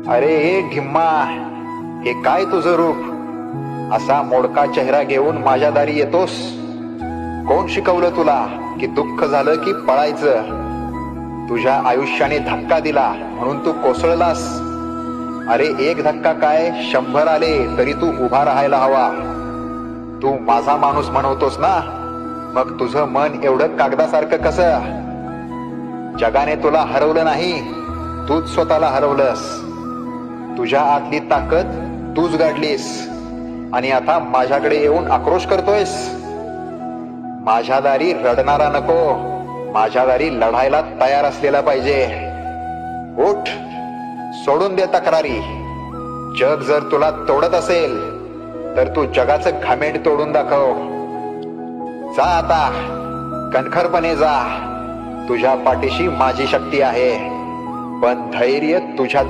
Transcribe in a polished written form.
अरे हे ढिम्मा, हे काय तुझं रूप? असा मोडका चेहरा घेऊन माझ्या दारी येतोस? कोण शिकवलं तुला की दुःख झालं की पळायचं? तुझ्या आयुष्याने धक्का दिला म्हणून तू कोसळलास. अरे एक धक्का काय, 100 आले तरी तू उभा राहायला हवा. तू माझा माणूस म्हणवतोस ना, मग तुझं मन एवढं कागदासारखं कसं? जगाने तुला हरवलं नाही, तूच स्वतःला हरवलंस. तुझ्या आतली ताकद तूच गाडलीस आणि आता माझ्याकडे येऊन आक्रोश करतोयस. माझ्या दारी रडणारा नको, माझ्या दारी लढायला तयार असलेला पाहिजे. उठ, सोडून दे तक्रारी. जग जर तुला तोडत असेल तर तू जगाचं घामेंड तोडून दाखव. जा आता, कणखरपणे जा. तुझ्या पाठीशी माझी शक्ती आहे, पण धैर्य तुझ्यातून